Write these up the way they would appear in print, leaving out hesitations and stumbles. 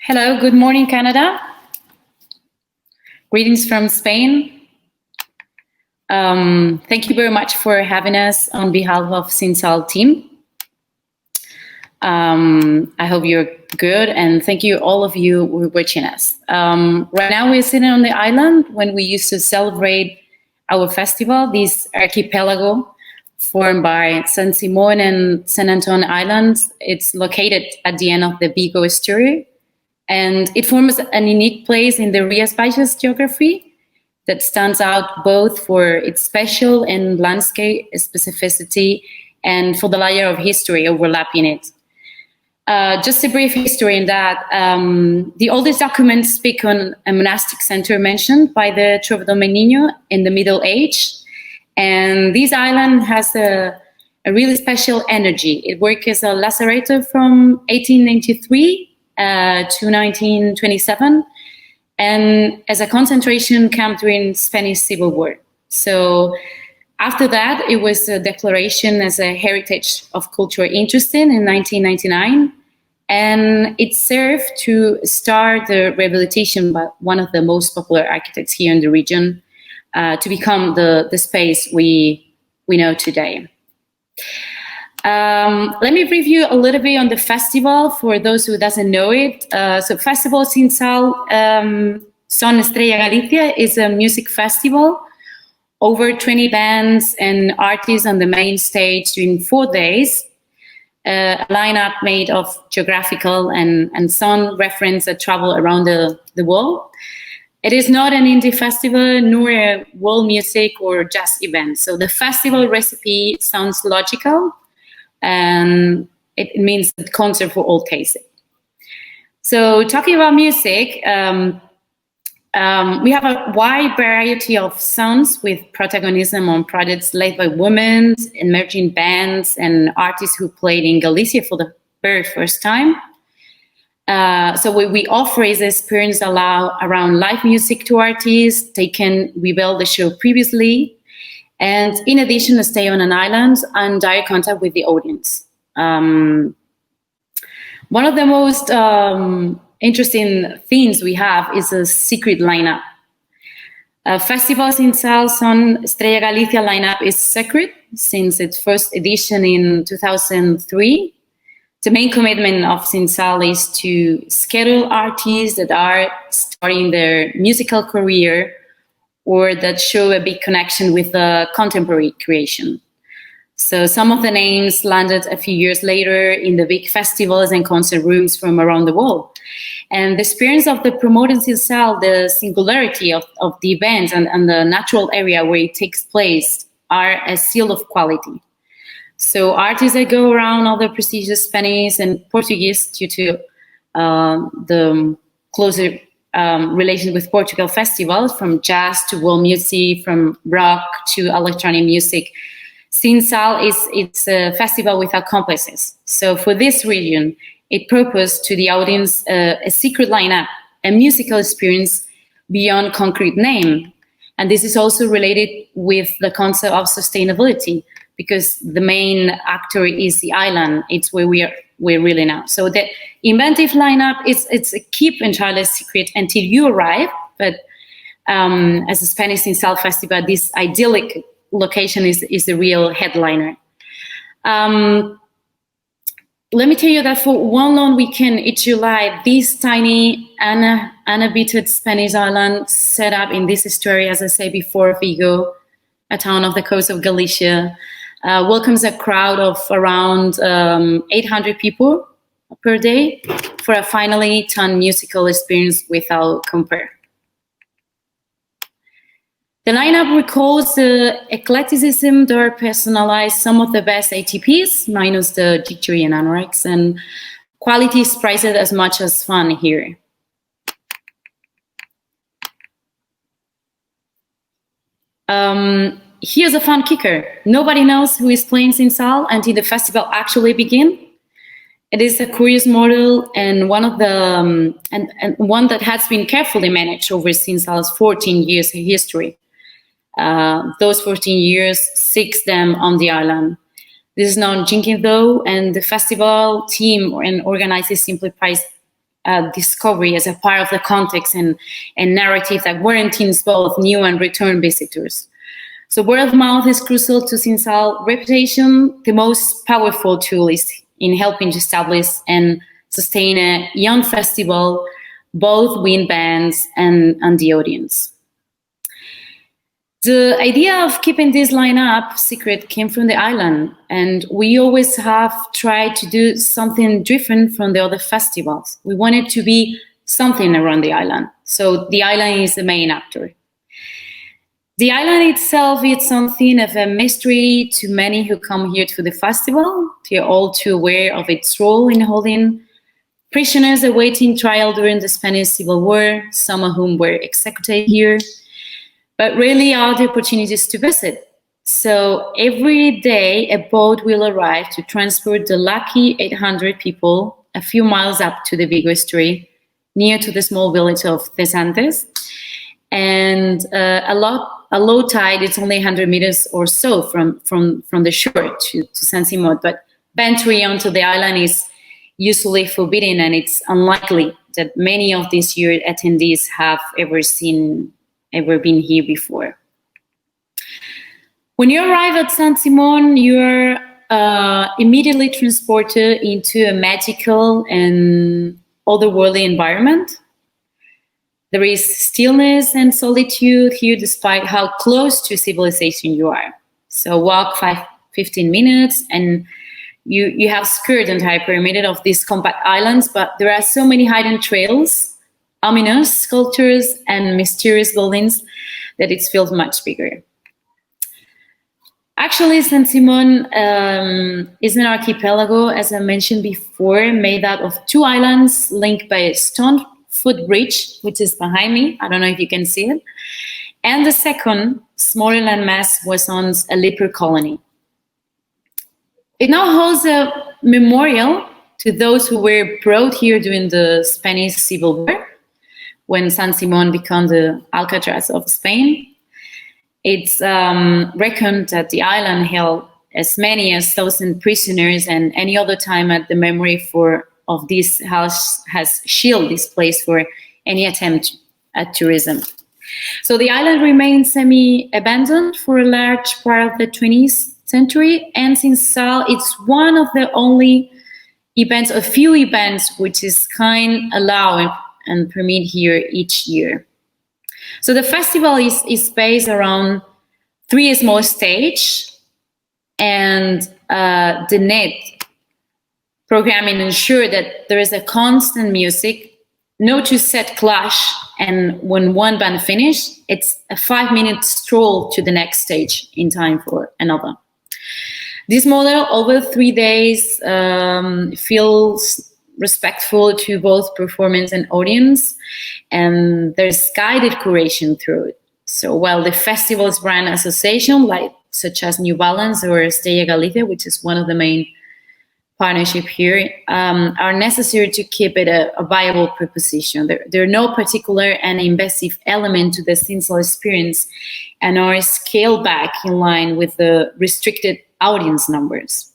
Hello, good morning, Canada. Greetings from Spain. Thank you very much for having us on behalf of SINSAL team. I hope you're good, and thank you all of you who are watching us. Right now we're sitting on the island when we used to celebrate our festival, this archipelago formed by Senzimon and San Antonio Islands. It's located at the end of the Vigo estuary, and it forms a unique place in the Rías Baixas geography that stands out both for its spatial and landscape specificity and for the layer of history overlapping it. Just a brief history in that the oldest documents speak on a monastic center mentioned by the Trovador Menino in the Middle Age. And this island has a really special energy. It worked as a lazaretto from 1893 to 1927, and as a concentration camp during Spanish Civil War. So after that, it was a declaration as a heritage of cultural interest in 1999, and it served to start the rehabilitation by one of the most popular architects here in the region to become the space we know today. Let me review a little bit on the festival for those who doesn't know it. So Festival SINSAL Son Estrella Galicia is a music festival. Over 20 bands and artists on the main stage during 4 days. A lineup made of geographical and song reference that travel around the world. It is not an indie festival, nor a world music or jazz event. So the festival recipe sounds logical, and it means a concert for all tastes. So talking about music, we have a wide variety of songs with protagonism on projects led by women, emerging bands, and artists who played in Galicia for the very first time. So what we offer is experience around live music to artists. They can reveal the show previously, and in addition, stay on an island and direct contact with the audience. One of the most interesting things we have is a secret lineup. Festival SINSAL Son Estrella Galicia lineup is secret since its first edition in 2003. The main commitment of SINSAL is to schedule artists that are starting their musical career or that show a big connection with the contemporary creation. So some of the names landed a few years later in the big festivals and concert rooms from around the world. And the experience of the promoting SINSAL, the singularity of the event and the natural area where it takes place are a seal of quality. So artists that go around all the prestigious Spanish and Portuguese due to the closer relation with Portugal festivals, from jazz to world music, from rock to electronic music. SINSAL it's a festival without complexes. So for this region, it proposed to the audience a secret lineup, a musical experience beyond concrete name. And this is also related with the concept of sustainability, because the main actor is the island. It's where we're really now. So the inventive lineup it's a keep entirely secret until you arrive. But as a Spanish SINSAL festival, this idyllic location is the real headliner. Let me tell you that for one long weekend each July, this tiny uninhabited Spanish island set up in this estuary, as I said before, Vigo, a town off the coast of Galicia, welcomes a crowd of around 800 people per day for a finely tuned musical experience without compare. The lineup recalls the eclecticism that personalized some of the best ATPs, minus the jiggery and anoraks, and quality is priced as much as fun here. Here's a fun kicker. Nobody knows who is playing SINSAL until the festival actually begins. It is a curious model and one of the and one that has been carefully managed over SINSAL's 14 years history. Those 14 years, 6 them on the island. This is not jinking though, and the festival team and organizers simply price discovery as a part of the context and narrative that warrants both new and return visitors. So word of mouth is crucial to SINSAL reputation. The most powerful tool is in helping to establish and sustain a young festival, both with bands and the audience. The idea of keeping this lineup secret came from the island, and we always have tried to do something different from the other festivals. We wanted to be something around the island, so the island is the main actor. The island itself is something of a mystery to many who come here to the festival. They are all too aware of its role in holding prisoners awaiting trial during the Spanish Civil War, some of whom were executed here, but rarely are the opportunities to visit. So every day a boat will arrive to transport the lucky 800 people a few miles up to the big estuary, near to the small village of Cesantes. And a low tide, it's only 100 meters or so from the shore to Senzimon, but venturing onto the island is usually forbidden, and it's unlikely that many of these year attendees have ever been here before. When you arrive at Senzimon, you're immediately transported into a magical and otherworldly environment. There is stillness and solitude here, despite how close to civilization you are. So walk 15 minutes and you have skirted the entire pyramid of these compact islands, but there are so many hidden trails, ominous sculptures, and mysterious buildings that it feels much bigger. Actually, Senzimon is an archipelago, as I mentioned before, made out of 2 islands linked by a stone footbridge, which is behind me. I don't know if you can see it. And the second, smaller landmass, was once a leper colony. It now holds a memorial to those who were brought here during the Spanish Civil War, when Senzimon became the Alcatraz of Spain. It's reckoned that the island held as many as 1,000 prisoners, and any other time at the memory of this house has shielded this place for any attempt at tourism. So the island remains semi-abandoned for a large part of the 20th century, and SINSAL, it's one of the only events, a few events, which is allowed and permit here each year. So the festival is based around 3 small stages, and the net programming ensure that there is a constant music, no 2 set clash, and when one band finish, it's a 5-minute stroll to the next stage in time for another. This model over 3 days feels respectful to both performance and audience, and there's guided curation through it. So while the festival's brand association, such as New Balance or Estrella Galicia, which is one of the main partnership here, are necessary to keep it a viable proposition. There are no particular and invasive element to the SINSAL experience, and are scaled back in line with the restricted audience numbers.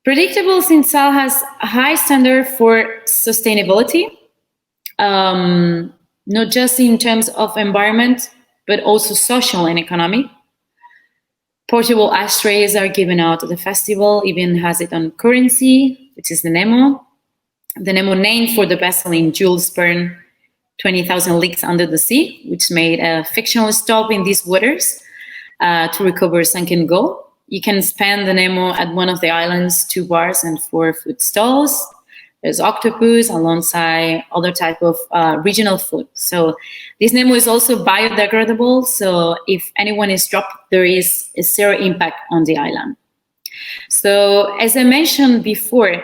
Predictable SINSAL has a high standard for sustainability, not just in terms of environment, but also social and economic. Portable ashtrays are given out at the festival, even has its own currency, which is the Nemo. The Nemo named for the vessel in Jules Verne, 20,000 Leagues Under the Sea, which made a fictional stop in these waters to recover sunken gold. You can spend the Nemo at one of the island's 2 bars and 4 food stalls. There's octopus alongside other type of regional food. So this Nemo is also biodegradable. So if anyone is dropped, there is a 0 impact on the island. So as I mentioned before,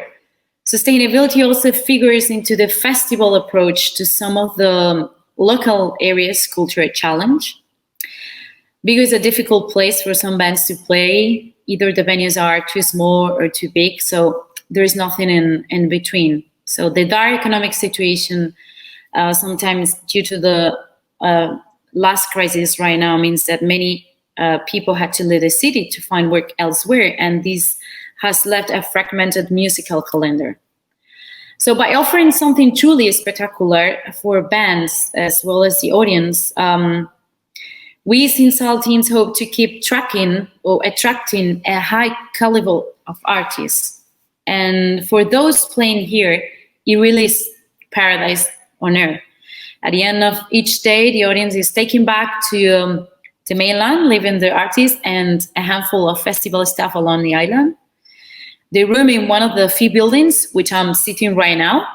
sustainability also figures into the festival approach to some of the local areas' cultural challenge. Because it's a difficult place for some bands to play. Either the venues are too small or too big, so there is nothing in between. So the dire economic situation, sometimes due to the last crisis right now, means that many people had to leave the city to find work elsewhere, and this has left a fragmented musical calendar. So by offering something truly spectacular for bands as well as the audience, we SINSAL teams hope to keep tracking or attracting a high caliber of artists. And for those playing here, it really is paradise on earth. At the end of each day, the audience is taken back to the mainland, leaving the artists and a handful of festival staff along the island. They room in one of the few buildings, which I'm sitting right now,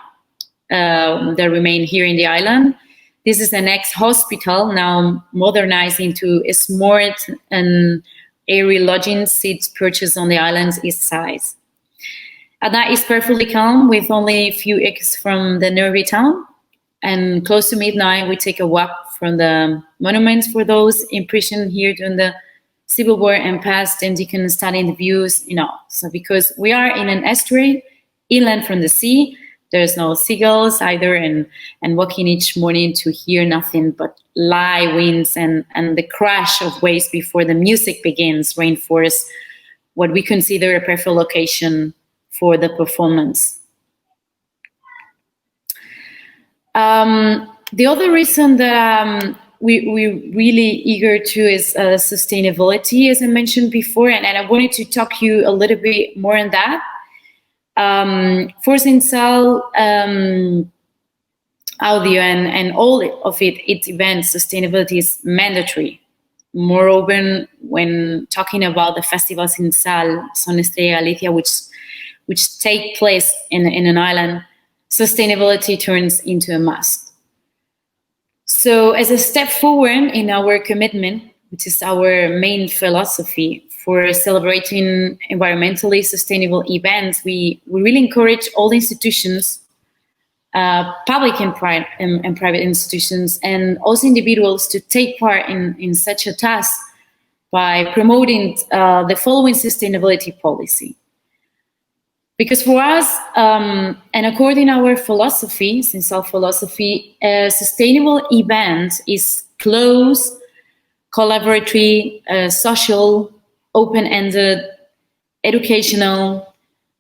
that remain here in the island. This is an ex-hospital, now modernized into a smart and airy lodging seats purchased on the island's east side. At night, it's perfectly calm, with only a few acres from the nearby town. And close to midnight, we take a walk from the monuments for those imprisoned here during the Civil War and past, and you can study the views, So because we are in an estuary, inland from the sea, there's no seagulls either, and walking each morning to hear nothing but light winds and the crash of waves before the music begins reinforce what we consider a perfect location for the performance. The other reason that we're really eager to is sustainability, as I mentioned before, and I wanted to talk to you a little bit more on that. For SINSAL audio and all of its events, sustainability is mandatory. Moreover, when talking about the festival SINSAL, Son Estrella Galicia, which take place in an island, sustainability turns into a must. So as a step forward in our commitment, which is our main philosophy for celebrating environmentally sustainable events, we really encourage all institutions, public and private institutions, and also individuals to take part in such a task by promoting the following sustainability policy. Because for us, and according to our philosophy, SINSAL philosophy, a sustainable event is close, collaboratory, social, open-ended, educational,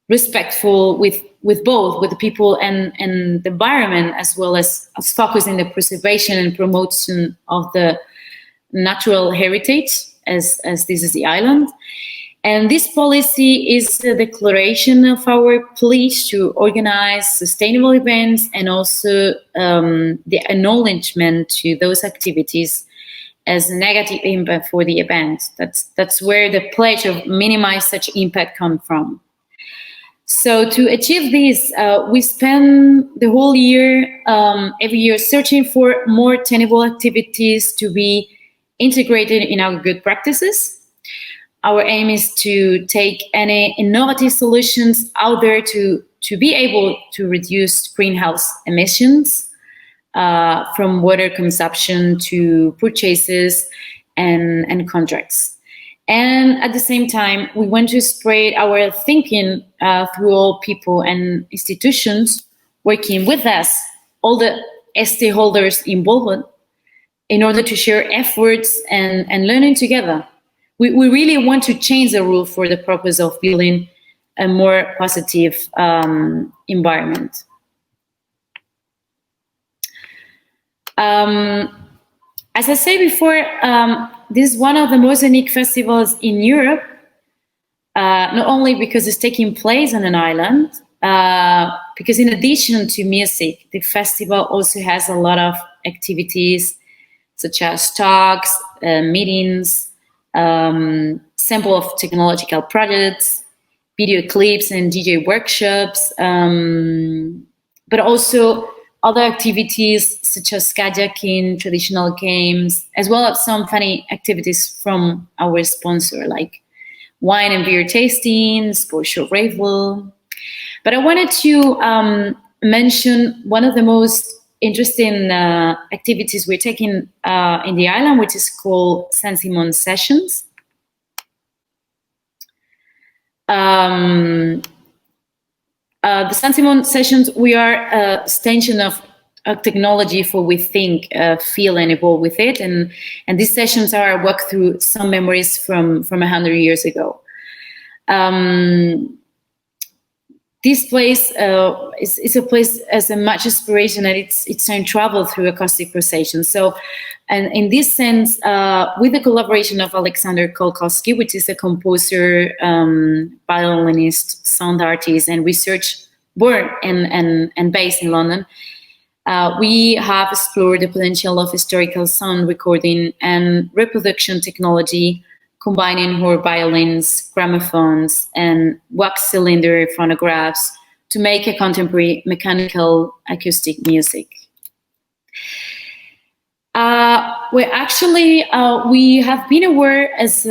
respectful with both, with the people and the environment, as well as focusing the preservation and promotion of the natural heritage, as this is the island. And this policy is a declaration of our pledge to organize sustainable events, and also the acknowledgement to those activities as a negative impact for the event. That's where the pledge of minimize such impact comes from. So to achieve this, we spend the whole year, every year, searching for more tenable activities to be integrated in our good practices. Our aim is to take any innovative solutions out there to be able to reduce greenhouse emissions, from water consumption to purchases and contracts. And at the same time, we want to spread our thinking through all people and institutions working with us, all the stakeholders involved, in order to share efforts and learning together. We really want to change the rule for the purpose of building a more positive environment. As I said before, this is one of the most unique festivals in Europe, not only because it's taking place on an island, because in addition to music, the festival also has a lot of activities such as talks, meetings, sample of technological projects, video clips and DJ workshops, but also other activities such as kayaking, traditional games, as well as some funny activities from our sponsor, like wine and beer tasting, sports show raffle. But I wanted to mention one of the most interesting activities we're taking in the island, which is called Senzimon Sessions. The Senzimon Sessions, we are an extension of technology for we think, feel, and evolve with it. And these sessions are a walk through some memories from 100 years ago. this place is a place as a much inspiration, and it's time travel through acoustic procession. So, and in this sense, with the collaboration of Alexander Kolkowski, which is a composer, violinist, sound artist, and research born and based in London, we have explored the potential of historical sound recording and reproduction technology, combining her violins, gramophones, and wax cylinder phonographs to make a contemporary mechanical acoustic music. We have been awarded as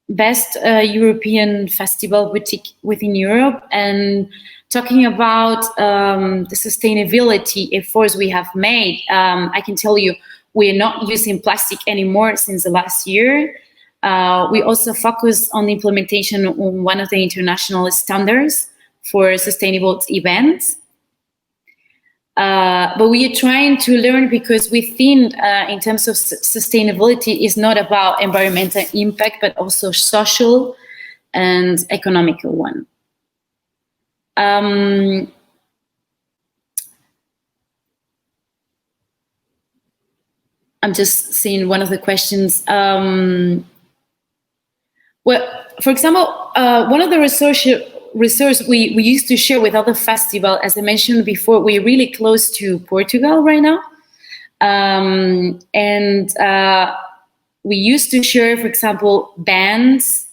best European festival within Europe, and talking about the sustainability efforts we have made, I can tell you we are not using plastic anymore since the last year. We also focus on the implementation on one of the international standards for sustainable events. But we are trying to learn, because we think in terms of sustainability is not about environmental impact, but also social and economical one. I'm just seeing one of the questions. Well, for example, one of the resources we used to share with other festivals, as I mentioned before, we're really close to Portugal right now. And we used to share, for example, bands.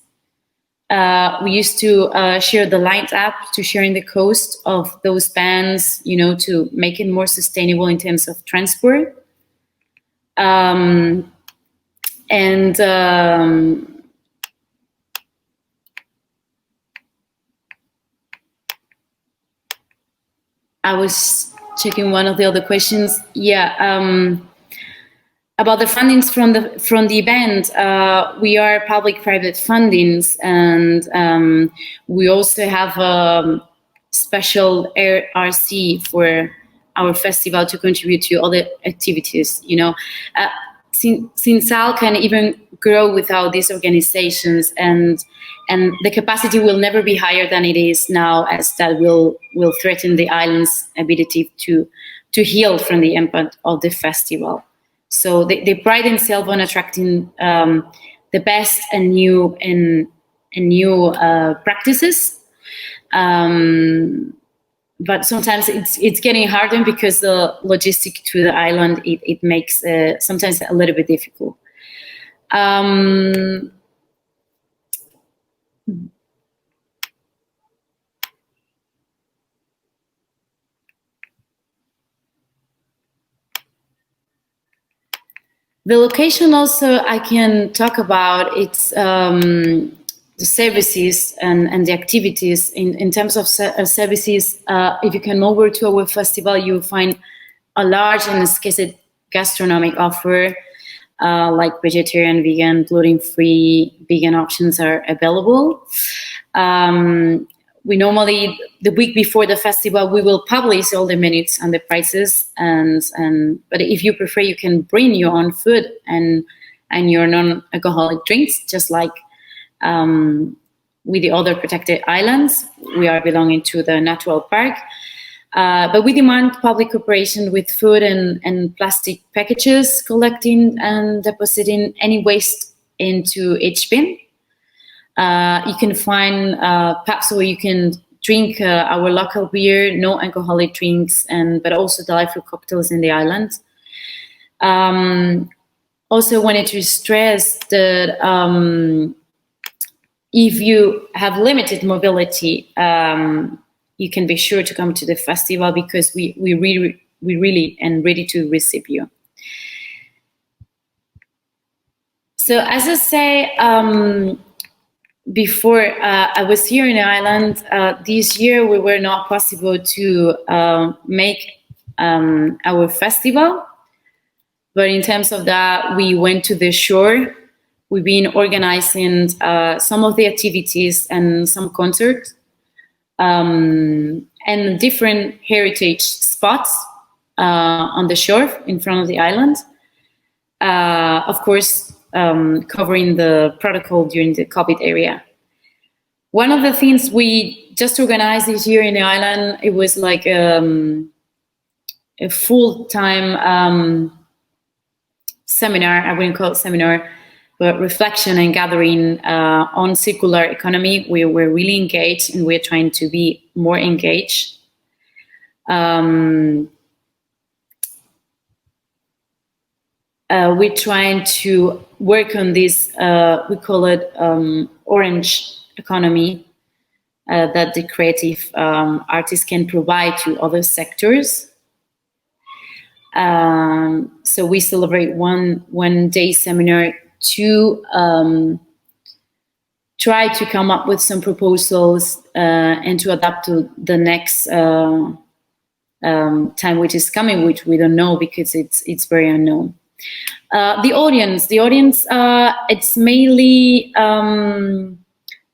We used to share the line up to sharing the cost of those bands, you know, to make it more sustainable in terms of transport. I was checking one of the other questions. Yeah, about the fundings from the event. We are public-private fundings, and we also have a special RC for our festival to contribute to other activities. You know, SINSAL can even grow without these organizations, and the capacity will never be higher than it is now, as that will threaten the island's ability to heal from the impact of the festival. So they pride themselves on attracting the best and new practices. But sometimes it's getting harder, because the logistic to the island, it makes sometimes a little bit difficult. The location also I can talk about. It's the services and the activities. In terms of services, if you come over to our festival, you'll find a large and exquisite gastronomic offer, like vegetarian, vegan, gluten-free, vegan options are available. We normally, the week before the festival, we will publish all the menus and the prices. But if you prefer, you can bring your own food and your non-alcoholic drinks, just like with the other protected islands. We are belonging to the natural park. But we demand public cooperation with food and plastic packages, collecting and depositing any waste into each bin. You can find pubs where you can drink our local beer, no alcoholic drinks, but also delightful cocktails in the island. Also wanted to stress that if you have limited mobility, you can be sure to come to the festival, because we really and ready to receive you. So as I say, before I was here in Ireland, this year we were not possible to make our festival. But in terms of that, we went to the shore. We've been organizing some of the activities and some concerts and different heritage spots on the shore in front of the island. Of course, covering the protocol during the COVID area. One of the things we just organized this year in the island. It was like a full-time seminar. I wouldn't call it seminar, but reflection and gathering on circular economy. We were really engaged, and we're trying to be more engaged. We're trying to work on this, we call it orange economy, that the creative artists can provide to other sectors. So we celebrate one day seminar to try to come up with some proposals and to adapt to the next time which is coming, which we don't know because it's very unknown. The audience, it's mainly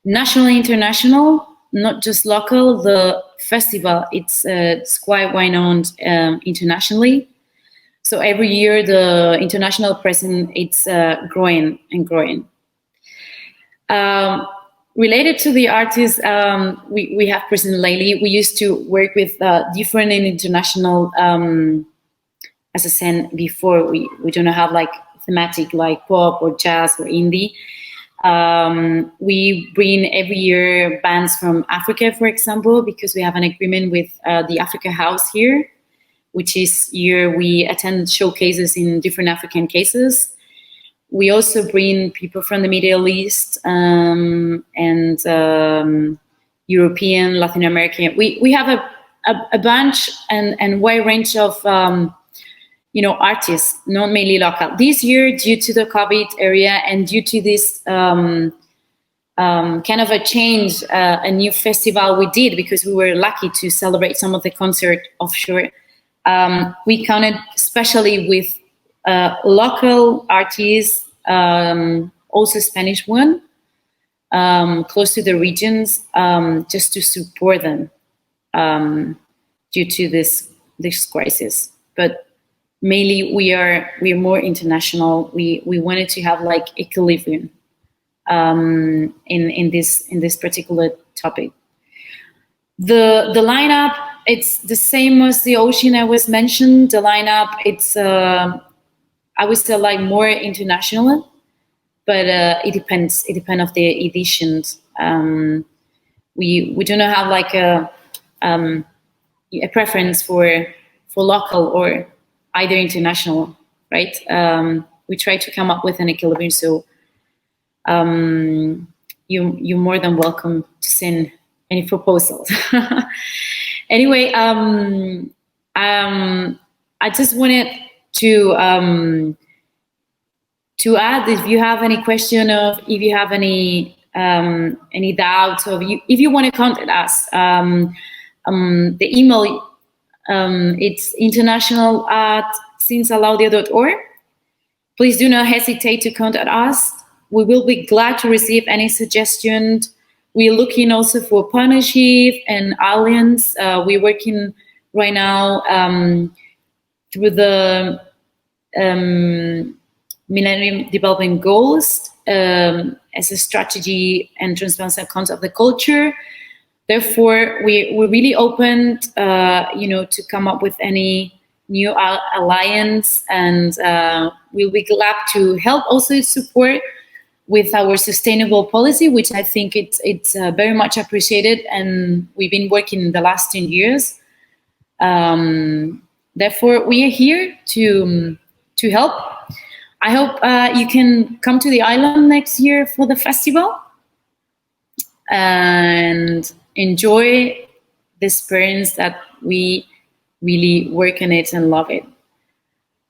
national, international, not just local. The festival, it's quite well known internationally. So every year the international presence, it's growing and growing. Related to the artists we have present lately, we used to work with different and international, as I said before, we don't have like thematic like pop or jazz or indie. We bring every year bands from Africa, for example, because we have an agreement with the Africa House here, which is year we attend showcases in different African cases. We also bring people from the Middle East and European, Latin American. We have a bunch and wide range of artists, not mainly local. This year, due to the COVID area and due to this kind of a change, a new festival we did because we were lucky to celebrate some of the concert offshore. We counted especially with local artists, also Spanish one, close to the regions, just to support them due to this crisis. But mainly we are more international. We wanted to have like equilibrium in this particular topic. The lineup, it's the same as the ocean I was mentioned. The lineup, it's I would say like more international, but it depends. It depends of the editions. We do not have like a preference for local or either international, right? We try to come up with an equilibrium. So you're more than welcome to send any proposals. Anyway, I just wanted to add, if you have any question or if you have any doubts, or if you want to contact us, the email, it's international@sinsalaudio.org. Please do not hesitate to contact us. We will be glad to receive any suggestions. We're looking also for partnership and alliance. We're working right now through the Millennium Development Goals as a strategy and transversal concept of the culture. Therefore, we're really open, to come up with any new alliance, and we'll be glad to help also support with our sustainable policy, which I think it's very much appreciated, and we've been working the last 10 years. Therefore, we are here to help. I hope you can come to the island next year for the festival and enjoy the experience that we really work on it and love it.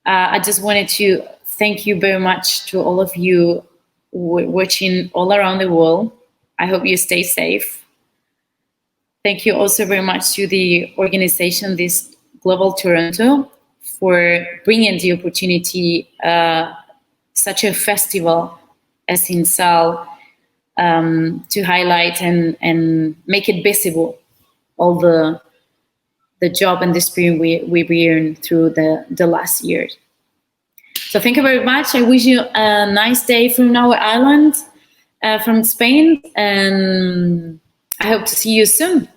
I just wanted to thank you very much to all of you watching all around the world. I hope you stay safe. Thank you also very much to the organization, this Global Toronto, for bringing the opportunity, such a festival as SINSAL, to highlight and make it visible all the job and the experience we've earned through the last year. So thank you very much. I wish you a nice day from our island, from Spain, and I hope to see you soon.